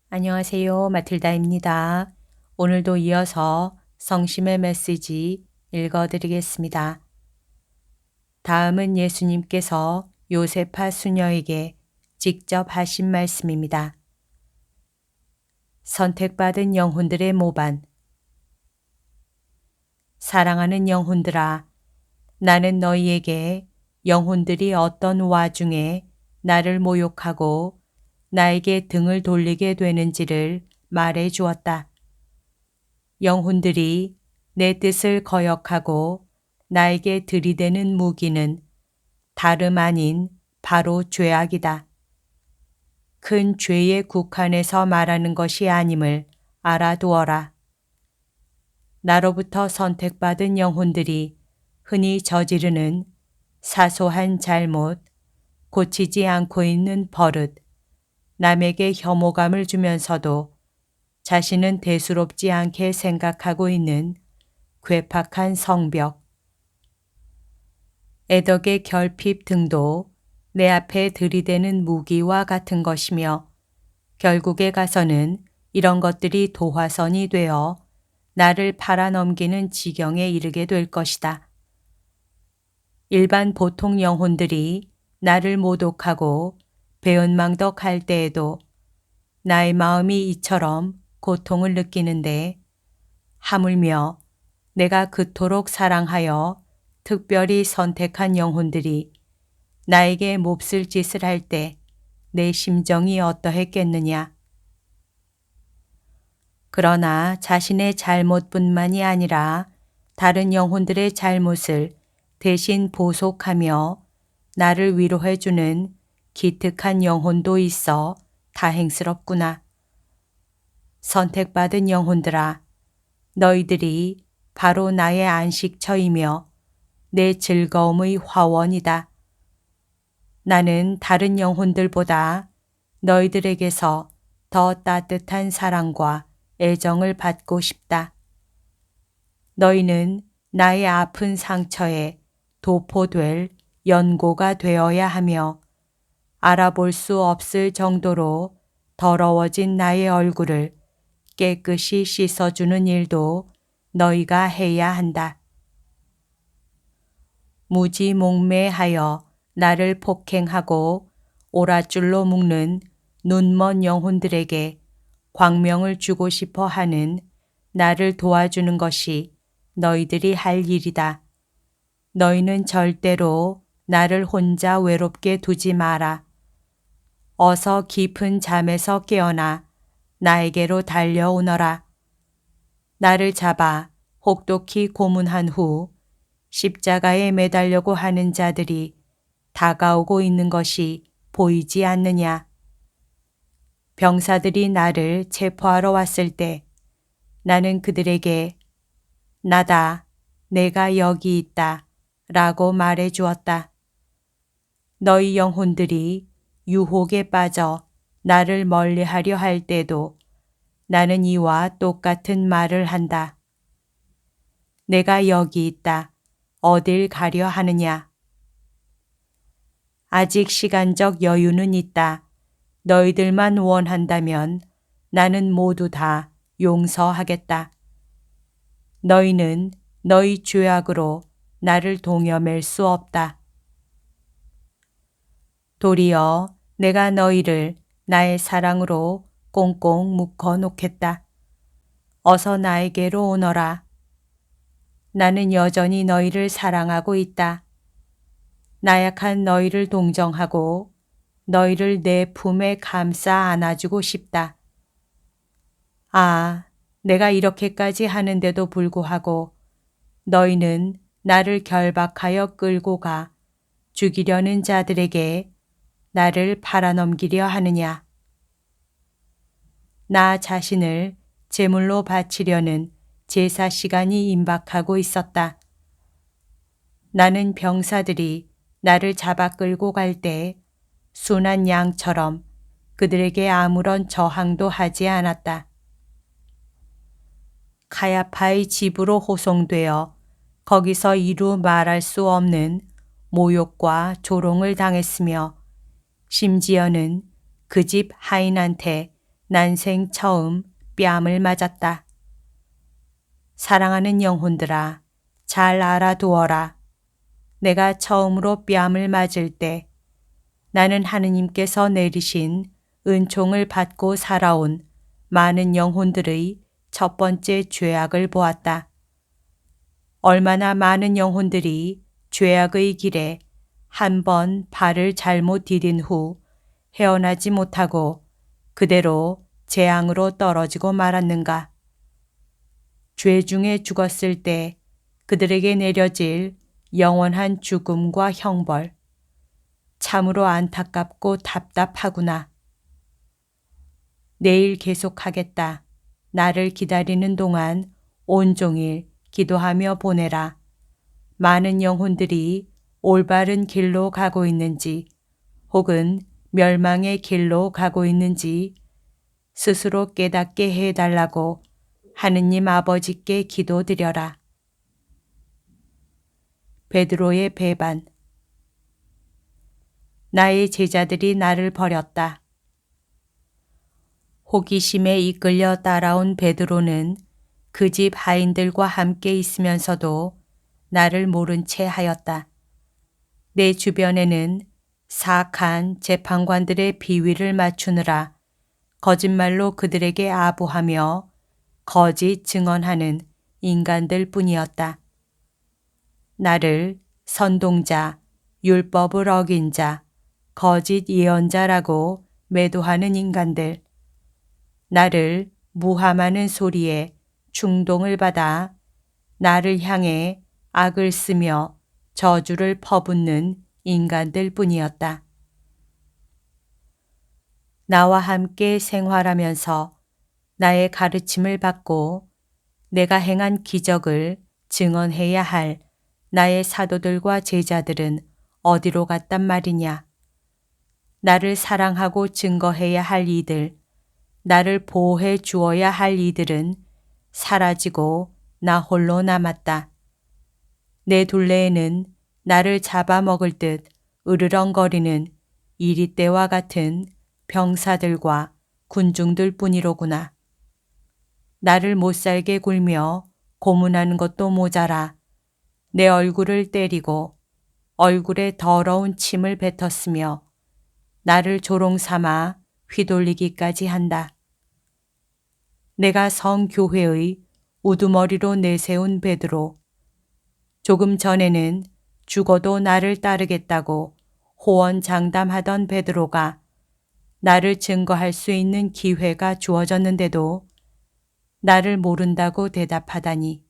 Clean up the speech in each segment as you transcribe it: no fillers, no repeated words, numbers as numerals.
안녕하세요. 마틸다입니다. 오늘도 이어서 성심의 메시지 읽어드리겠습니다. 다음은 예수님께서 요세파 수녀에게 직접 하신 말씀입니다. 선택받은 영혼들의 모반. 사랑하는 영혼들아, 나는 너희에게 영혼들이 어떤 와중에 나를 모욕하고 나에게 등을 돌리게 되는지를 말해 주었다. 영혼들이 내 뜻을 거역하고 나에게 들이대는 무기는 다름 아닌 바로 죄악이다. 큰 죄에 국한해서 말하는 것이 아님을 알아두어라. 나로부터 선택받은 영혼들이 흔히 저지르는 사소한 잘못, 고치지 않고 있는 버릇, 남에게 혐오감을 주면서도 자신은 대수롭지 않게 생각하고 있는 괴팍한 성벽, 애덕의 결핍 등도 내 앞에 들이대는 무기와 같은 것이며 결국에 가서는 이런 것들이 도화선이 되어 나를 팔아넘기는 지경에 이르게 될 것이다. 일반 보통 영혼들이 나를 모독하고 배은망덕할 때에도 나의 마음이 이처럼 고통을 느끼는데 하물며 내가 그토록 사랑하여 특별히 선택한 영혼들이 나에게 몹쓸 짓을 할 때 내 심정이 어떠했겠느냐. 그러나 자신의 잘못뿐만이 아니라 다른 영혼들의 잘못을 대신 보속하며 나를 위로해주는 기특한 영혼도 있어 다행스럽구나. 선택받은 영혼들아, 너희들이 바로 나의 안식처이며 내 즐거움의 화원이다. 나는 다른 영혼들보다 너희들에게서 더 따뜻한 사랑과 애정을 받고 싶다. 너희는 나의 아픈 상처에 도포될 연고가 되어야 하며 알아볼 수 없을 정도로 더러워진 나의 얼굴을 깨끗이 씻어주는 일도 너희가 해야 한다. 무지몽매하여 나를 폭행하고 오랏줄로 묶는 눈먼 영혼들에게 광명을 주고 싶어 하는 나를 도와주는 것이 너희들이 할 일이다. 너희는 절대로 나를 혼자 외롭게 두지 마라. 어서 깊은 잠에서 깨어나 나에게로 달려오너라. 나를 잡아 혹독히 고문한 후 십자가에 매달려고 하는 자들이 다가오고 있는 것이 보이지 않느냐. 병사들이 나를 체포하러 왔을 때 나는 그들에게 나다, 내가 여기 있다 라고 말해 주었다. 너희 영혼들이 유혹에 빠져 나를 멀리하려 할 때도 나는 이와 똑같은 말을 한다. 내가 여기 있다. 어딜 가려 하느냐. 아직 시간적 여유는 있다. 너희들만 원한다면 나는 모두 다 용서하겠다. 너희는 너희 죄악으로 나를 동여맬 수 없다. 도리어 내가 너희를 나의 사랑으로 꽁꽁 묶어 놓겠다. 어서 나에게로 오너라. 나는 여전히 너희를 사랑하고 있다. 나약한 너희를 동정하고 너희를 내 품에 감싸 안아주고 싶다. 아, 내가 이렇게까지 하는데도 불구하고 너희는 나를 결박하여 끌고 가 죽이려는 자들에게 나를 팔아넘기려 하느냐. 나 자신을 제물로 바치려는 제사 시간이 임박하고 있었다. 나는 병사들이 나를 잡아 끌고 갈 때 순한 양처럼 그들에게 아무런 저항도 하지 않았다. 카야파의 집으로 호송되어 거기서 이루 말할 수 없는 모욕과 조롱을 당했으며 심지어는 그 집 하인한테 난생 처음 뺨을 맞았다. 사랑하는 영혼들아, 잘 알아두어라. 내가 처음으로 뺨을 맞을 때 나는 하느님께서 내리신 은총을 받고 살아온 많은 영혼들의 첫 번째 죄악을 보았다. 얼마나 많은 영혼들이 죄악의 길에 한 번 발을 잘못 디딘 후 헤어나지 못하고 그대로 재앙으로 떨어지고 말았는가. 죄 중에 죽었을 때 그들에게 내려질 영원한 죽음과 형벌. 참으로 안타깝고 답답하구나. 내일 계속하겠다. 나를 기다리는 동안 온종일 기도하며 보내라. 많은 영혼들이 올바른 길로 가고 있는지 혹은 멸망의 길로 가고 있는지 스스로 깨닫게 해달라고 하느님 아버지께 기도드려라. 베드로의 배반. 나의 제자들이 나를 버렸다. 호기심에 이끌려 따라온 베드로는 그 집 하인들과 함께 있으면서도 나를 모른 채 하였다. 내 주변에는 사악한 재판관들의 비위를 맞추느라 거짓말로 그들에게 아부하며 거짓 증언하는 인간들 뿐이었다. 나를 선동자, 율법을 어긴 자, 거짓 예언자라고 매도하는 인간들. 나를 무함하는 소리에 충동을 받아 나를 향해 악을 쓰며 저주를 퍼붓는 인간들 뿐이었다. 나와 함께 생활하면서 나의 가르침을 받고 내가 행한 기적을 증언해야 할 나의 사도들과 제자들은 어디로 갔단 말이냐. 나를 사랑하고 증거해야 할 이들, 나를 보호해 주어야 할 이들은 사라지고 나 홀로 남았다. 내 둘레에는 나를 잡아먹을 듯 으르렁거리는 이리떼와 같은 병사들과 군중들 뿐이로구나. 나를 못살게 굴며 고문하는 것도 모자라 내 얼굴을 때리고 얼굴에 더러운 침을 뱉었으며 나를 조롱삼아 휘둘리기까지 한다. 내가 성교회의 우두머리로 내세운 베드로, 조금 전에는 죽어도 나를 따르겠다고 호언장담하던 베드로가 나를 증거할 수 있는 기회가 주어졌는데도 나를 모른다고 대답하다니.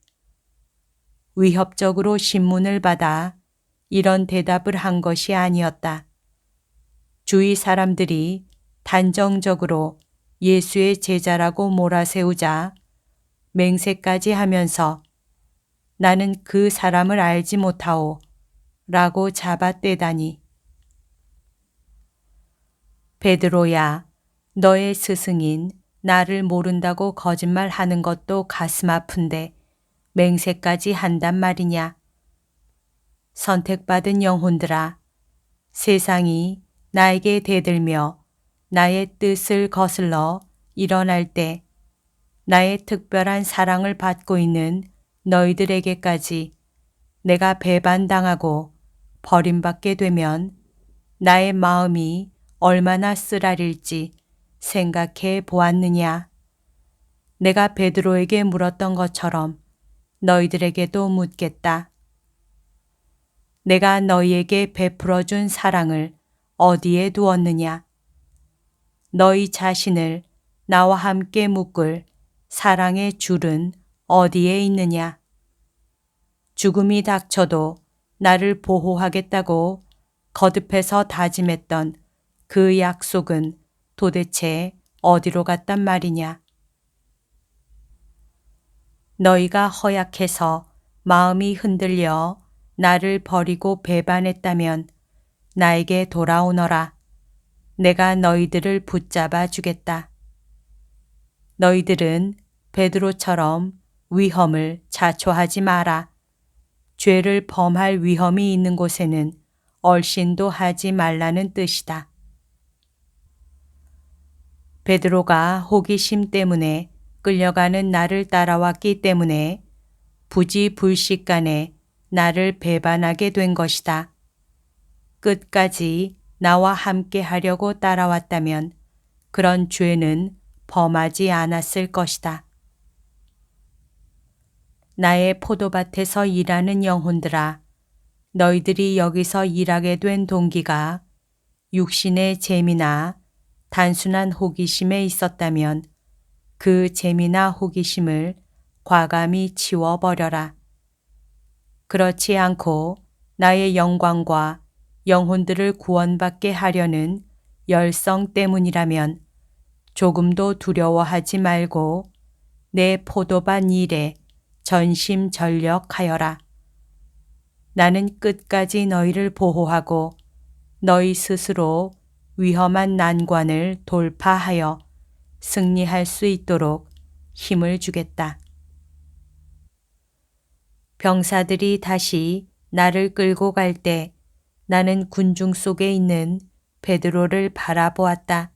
위협적으로 신문을 받아 이런 대답을 한 것이 아니었다. 주위 사람들이 단정적으로 예수의 제자라고 몰아세우자 맹세까지 하면서 나는 그 사람을 알지 못하오 라고 잡아떼다니. 베드로야, 너의 스승인 나를 모른다고 거짓말하는 것도 가슴 아픈데 맹세까지 한단 말이냐. 선택받은 영혼들아, 세상이 나에게 대들며 나의 뜻을 거슬러 일어날 때 나의 특별한 사랑을 받고 있는 너희들에게까지 내가 배반당하고 버림받게 되면 나의 마음이 얼마나 쓰라릴지 생각해 보았느냐. 내가 베드로에게 물었던 것처럼 너희들에게도 묻겠다. 내가 너희에게 베풀어준 사랑을 어디에 두었느냐? 너희 자신을 나와 함께 묶을 사랑의 줄은 어디에 있느냐? 죽음이 닥쳐도 나를 보호하겠다고 거듭해서 다짐했던 그 약속은 도대체 어디로 갔단 말이냐? 너희가 허약해서 마음이 흔들려 나를 버리고 배반했다면 나에게 돌아오너라. 내가 너희들을 붙잡아 주겠다. 너희들은 베드로처럼 위험을 자초하지 마라. 죄를 범할 위험이 있는 곳에는 얼씬도 하지 말라는 뜻이다. 베드로가 호기심 때문에 끌려가는 나를 따라왔기 때문에 부지불식간에 나를 배반하게 된 것이다. 끝까지 나와 함께 하려고 따라왔다면 그런 죄는 범하지 않았을 것이다. 나의 포도밭에서 일하는 영혼들아, 너희들이 여기서 일하게 된 동기가 육신의 재미나 단순한 호기심에 있었다면 그 재미나 호기심을 과감히 치워버려라. 그렇지 않고 나의 영광과 영혼들을 구원받게 하려는 열성 때문이라면 조금도 두려워하지 말고 내 포도밭 일에 전심전력하여라. 나는 끝까지 너희를 보호하고 너희 스스로 위험한 난관을 돌파하여 승리할 수 있도록 힘을 주겠다. 병사들이 다시 나를 끌고 갈 때 나는 군중 속에 있는 베드로를 바라보았다.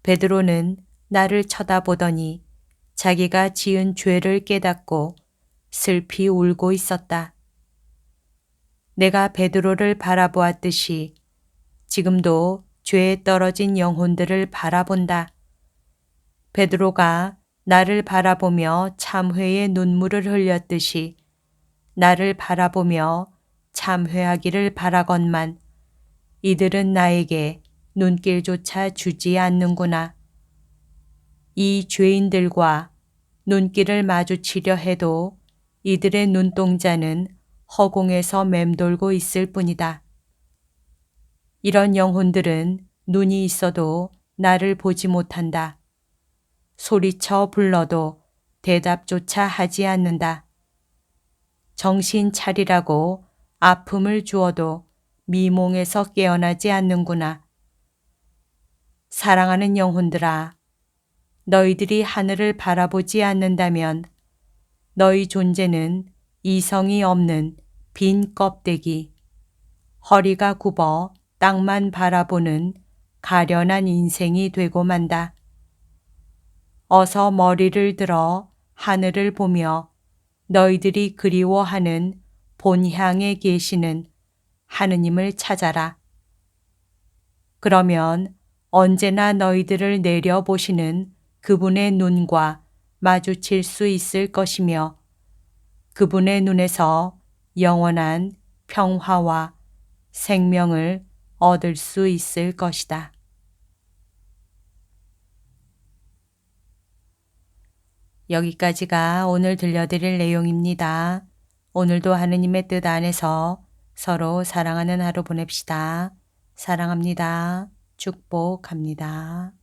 베드로는 나를 쳐다보더니 자기가 지은 죄를 깨닫고 슬피 울고 있었다. 내가 베드로를 바라보았듯이 지금도 죄에 떨어진 영혼들을 바라본다. 베드로가 나를 바라보며 참회의 눈물을 흘렸듯이 나를 바라보며 참회하기를 바라건만 이들은 나에게 눈길조차 주지 않는구나. 이 죄인들과 눈길을 마주치려 해도 이들의 눈동자는 허공에서 맴돌고 있을 뿐이다. 이런 영혼들은 눈이 있어도 나를 보지 못한다. 소리쳐 불러도 대답조차 하지 않는다. 정신 차리라고 아픔을 주어도 미몽에서 깨어나지 않는구나. 사랑하는 영혼들아, 너희들이 하늘을 바라보지 않는다면 너희 존재는 이성이 없는 빈 껍데기, 허리가 굽어 땅만 바라보는 가련한 인생이 되고 만다. 어서 머리를 들어 하늘을 보며 너희들이 그리워하는 본향에 계시는 하느님을 찾아라. 그러면 언제나 너희들을 내려보시는 그분의 눈과 마주칠 수 있을 것이며 그분의 눈에서 영원한 평화와 생명을 얻을 수 있을 것이다. 여기까지가 오늘 들려드릴 내용입니다. 오늘도 하느님의 뜻 안에서 서로 사랑하는 하루 보냅시다. 사랑합니다. 축복합니다.